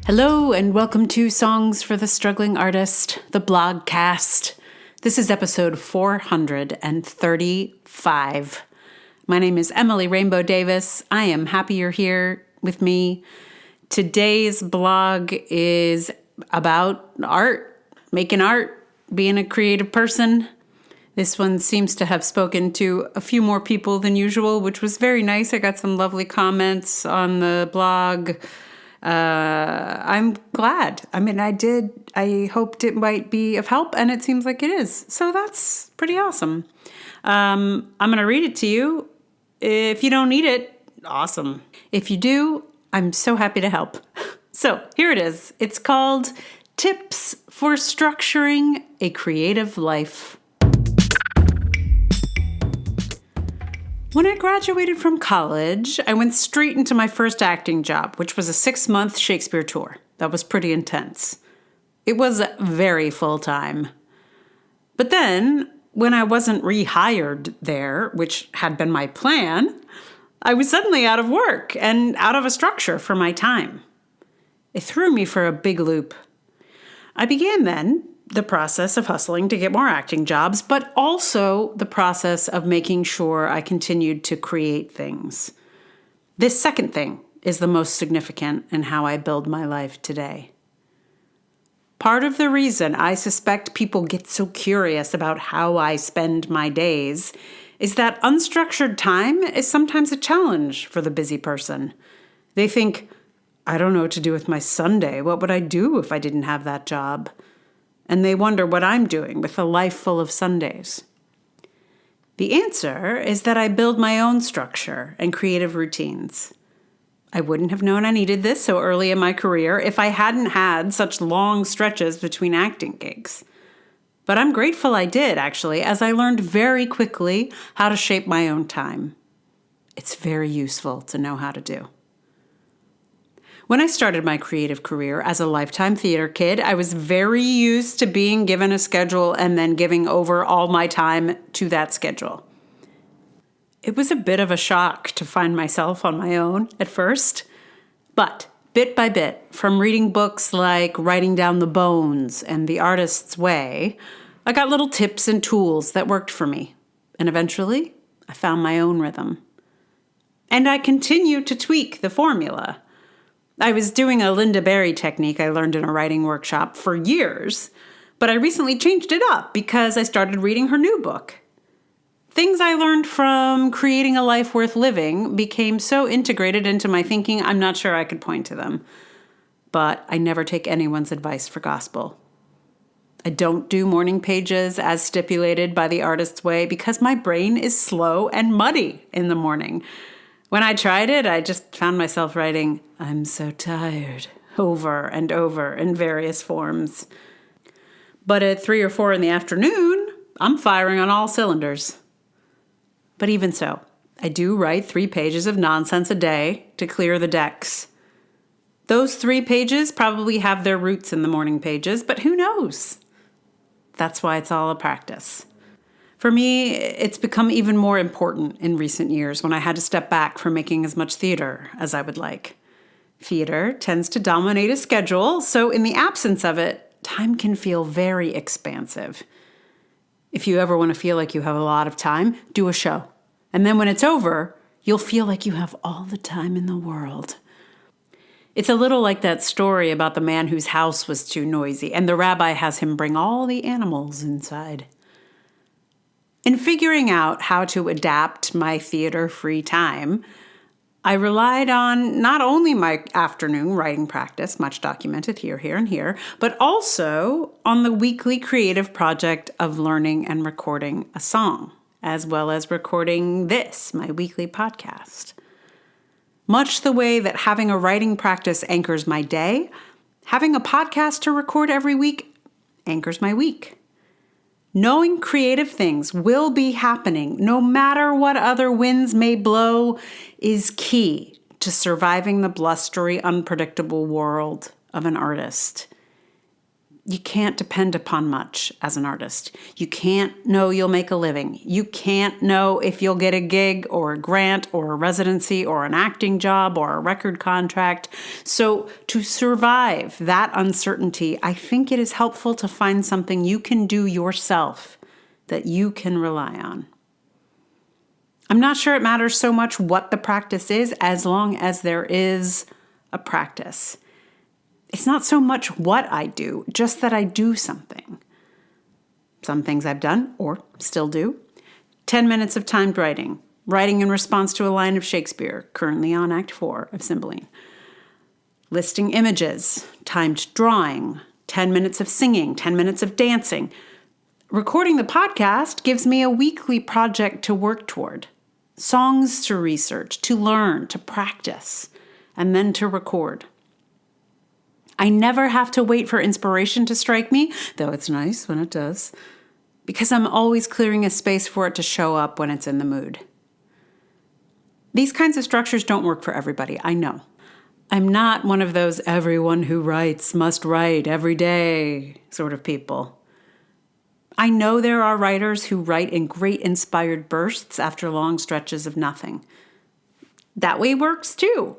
Hello and welcome to Songs for the Struggling Artist, the blogcast. This is episode 435. My name is Emily Rainbow Davis. I am happy you're here with me. Today's blog is about art, making art, being a creative person. This one seems to have spoken to a few more people than usual, which was very nice. I got some lovely comments on the blog. I'm glad. I hoped it might be of help, and it seems like it is. So that's pretty awesome. I'm going to read it to you. If you don't need it, awesome. If you do, I'm so happy to help. So here it is. It's called Tips for Structuring a Creative Life. When I graduated from college, I went straight into my first acting job, which was a 6-month Shakespeare tour. That was pretty intense. It was very full-time. But then, when I wasn't rehired there, which had been my plan, I was suddenly out of work and out of a structure for my time. It threw me for a big loop. I began then the process of hustling to get more acting jobs, but also the process of making sure I continued to create things. This second thing is the most significant in how I build my life today. Part of the reason I suspect people get so curious about how I spend my days is that unstructured time is sometimes a challenge for the busy person. They think, I don't know what to do with my Sunday. What would I do if I didn't have that job? And they wonder what I'm doing with a life full of Sundays. The answer is that I build my own structure and creative routines. I wouldn't have known I needed this so early in my career if I hadn't had such long stretches between acting gigs. But I'm grateful I did, actually, as I learned very quickly how to shape my own time. It's very useful to know how to do. When I started my creative career as a lifetime theater kid, I was very used to being given a schedule and then giving over all my time to that schedule. It was a bit of a shock to find myself on my own at first, but bit by bit, from reading books like Writing Down the Bones and The Artist's Way, I got little tips and tools that worked for me, and eventually I found my own rhythm. And I continue to tweak the formula. I was doing a Linda Berry technique I learned in a writing workshop for years, but I recently changed it up because I started reading her new book. Things I learned from Creating a Life Worth Living became so integrated into my thinking, I'm not sure I could point to them. But I never take anyone's advice for gospel. I don't do morning pages as stipulated by The Artist's Way because my brain is slow and muddy in the morning. When I tried it, I just found myself writing, I'm so tired, over and over in various forms. But at 3 or 4 in the afternoon, I'm firing on all cylinders. But even so, I do write 3 pages of nonsense a day to clear the decks. Those 3 pages probably have their roots in the morning pages, but who knows? That's why it's all a practice. For me, it's become even more important in recent years when I had to step back from making as much theater as I would like. Theater tends to dominate a schedule, so in the absence of it, time can feel very expansive. If you ever want to feel like you have a lot of time, do a show. And then when it's over, you'll feel like you have all the time in the world. It's a little like that story about the man whose house was too noisy, and the rabbi has him bring all the animals inside. In figuring out how to adapt my theater free time, I relied on not only my afternoon writing practice, much documented here, and here, but also on the weekly creative project of learning and recording a song, as well as recording this, my weekly podcast. Much the way that having a writing practice anchors my day, having a podcast to record every week anchors my week. Knowing creative things will be happening, no matter what other winds may blow, is key to surviving the blustery, unpredictable world of an artist. You can't depend upon much as an artist. You can't know you'll make a living. You can't know if you'll get a gig or a grant or a residency or an acting job or a record contract. So to survive that uncertainty, I think it is helpful to find something you can do yourself that you can rely on. I'm not sure it matters so much what the practice is as long as there is a practice. It's not so much what I do, just that I do something. Some things I've done, or still do. 10 minutes of timed writing. Writing in response to a line of Shakespeare, currently on Act 4 of Cymbeline. Listing images. Timed drawing. 10 minutes of singing. 10 minutes of dancing. Recording the podcast gives me a weekly project to work toward. Songs to research, to learn, to practice, and then to record. I never have to wait for inspiration to strike me, though it's nice when it does, because I'm always clearing a space for it to show up when it's in the mood. These kinds of structures don't work for everybody, I know. I'm not one of those everyone who writes must write every day sort of people. I know there are writers who write in great inspired bursts after long stretches of nothing. That way works too.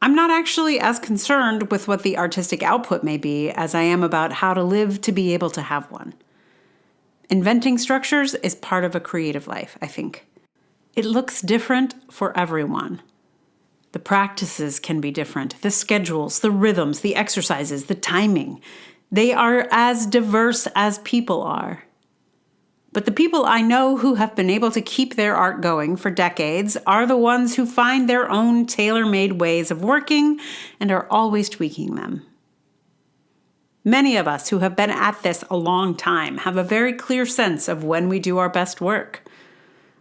I'm not actually as concerned with what the artistic output may be as I am about how to live to be able to have one. Inventing structures is part of a creative life, I think. It looks different for everyone. The practices can be different. The schedules, the rhythms, the exercises, the timing. They are as diverse as people are. But the people I know who have been able to keep their art going for decades are the ones who find their own tailor-made ways of working and are always tweaking them. Many of us who have been at this a long time have a very clear sense of when we do our best work.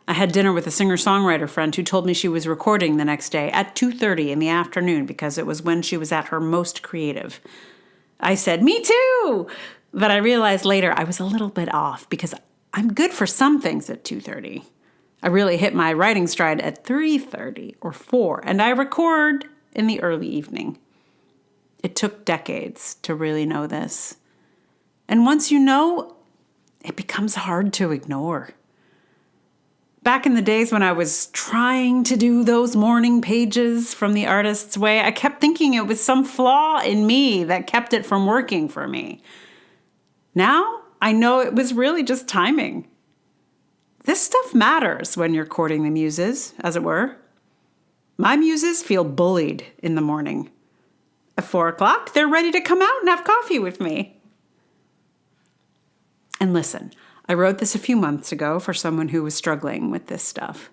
I had dinner with a singer-songwriter friend who told me she was recording the next day at 2:30 in the afternoon because it was when she was at her most creative. I said, "Me too!" But I realized later I was a little bit off because I'm good for some things at 2:30. I really hit my writing stride at 3:30 or 4, and I record in the early evening. It took decades to really know this. And once you know, it becomes hard to ignore. Back in the days when I was trying to do those morning pages from the artist's way, I kept thinking it was some flaw in me that kept it from working for me. Now, I know it was really just timing. This stuff matters when you're courting the muses, as it were. My muses feel bullied in the morning. At 4 o'clock, they're ready to come out and have coffee with me. And listen, I wrote this a few months ago for someone who was struggling with this stuff.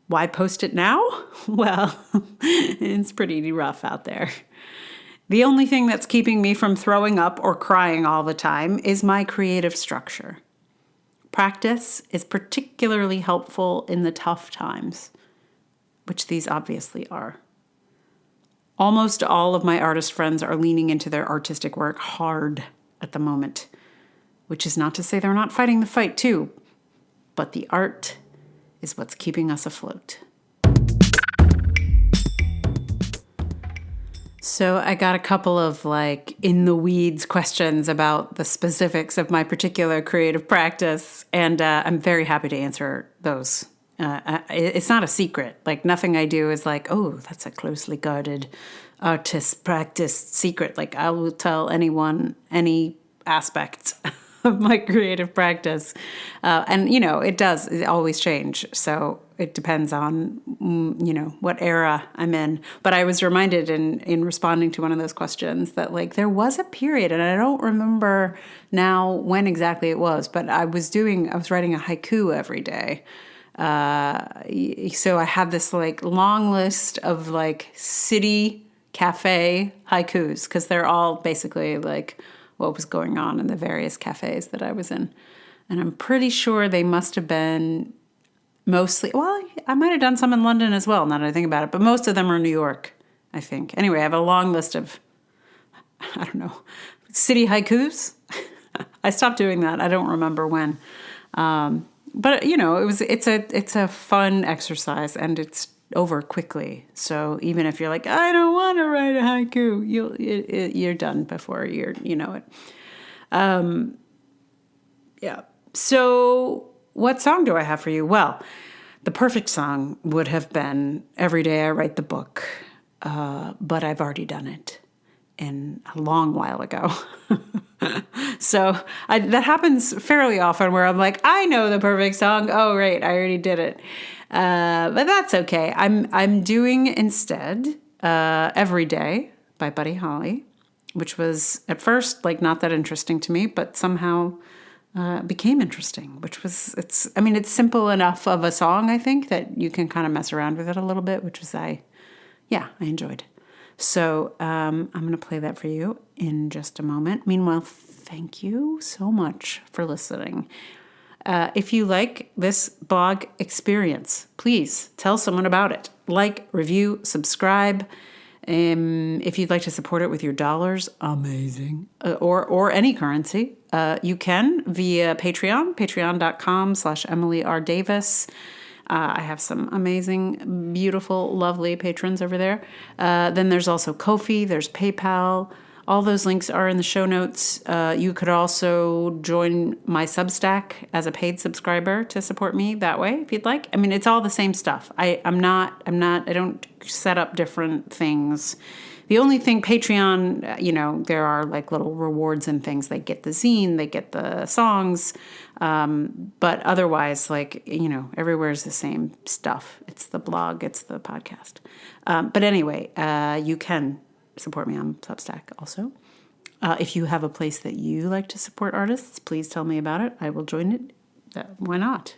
Why post it now? Well, it's pretty rough out there. The only thing that's keeping me from throwing up or crying all the time is my creative structure. Practice is particularly helpful in the tough times, which these obviously are. Almost all of my artist friends are leaning into their artistic work hard at the moment, which is not to say they're not fighting the fight too, but the art is what's keeping us afloat. So I got a couple of in the weeds questions about the specifics of my particular creative practice, and I'm very happy to answer those. It's not a secret. Nothing I do is oh, that's a closely guarded artist practice secret. I will tell anyone any aspect of my creative practice. And, it always change. So it depends on, what era I'm in. But I was reminded in responding to one of those questions that there was a period, and I don't remember now when exactly it was, but I was writing a haiku every day. So I had this long list of city cafe haikus, because they're all basically what was going on in the various cafes that I was in. And I'm pretty sure they must have been mostly, I might have done some in London as well, now that I think about it, but most of them are New York, I think. Anyway, I have a long list of, city haikus. I stopped doing that. I don't remember when. But it's a fun exercise, and it's over quickly. So even if you're like, I don't want to write a haiku, you're done before you know it. Yeah. So what song do I have for you? Well, the perfect song would have been Every Day I Write the Book, but I've already done it in a long while ago. So that happens fairly often where I'm like, I know the perfect song. Oh, right, I already did it. But that's okay. I'm doing instead Every Day by Buddy Holly, which was at first like not that interesting to me, but somehow became interesting, it's simple enough of a song, I think, that you can kind of mess around with it a little bit, which was I enjoyed. So I'm going to play that for you in just a moment. Meanwhile, thank you so much for listening. If you like this blog experience, please tell someone about it. Like, review, subscribe. If you'd like to support it with your dollars, amazing, or any currency, you can via Patreon, patreon.com/Emily R. Davis. I have some amazing, beautiful, lovely patrons over there. Then there's also Ko-fi, there's PayPal. All those links are in the show notes. You could also join my Substack as a paid subscriber to support me that way if you'd like. I mean, it's all the same stuff. I don't set up different things. The only thing Patreon, there are like little rewards and things. They get the zine, they get the songs. But otherwise, everywhere is the same stuff. It's the blog, it's the podcast. But anyway, you can support me on Substack also. If you have a place that you like to support artists, please tell me about it. I will join it. Why not,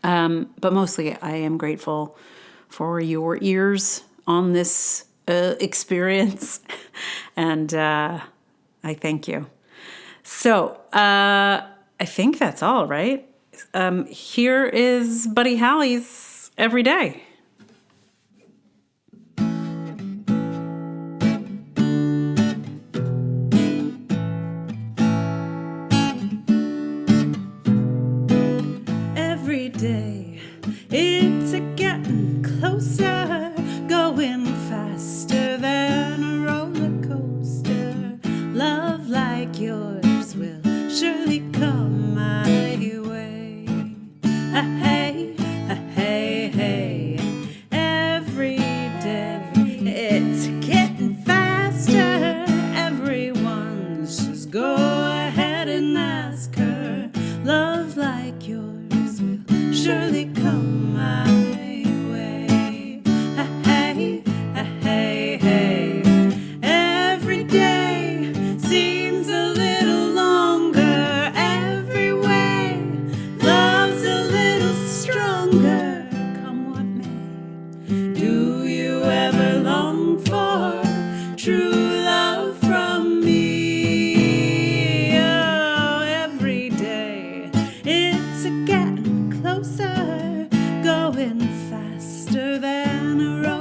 But mostly I am grateful for your ears on this experience. And I thank you. So I think that's all, right? Here is Buddy Holly's Every Day. Every day it's a getting closer, going faster than a roller coaster. Love like yours will surely come my way. Hey, hey, hey. Every day it's getting faster. Everyone's just go ahead and ask her. Love like yours will surely come my way. Hey, hey, hey. Every day seems a little longer. Every way love's a little stronger. Come what may. Do you ever long for true love from me? Oh, every day it's a getting closer, going faster than a roller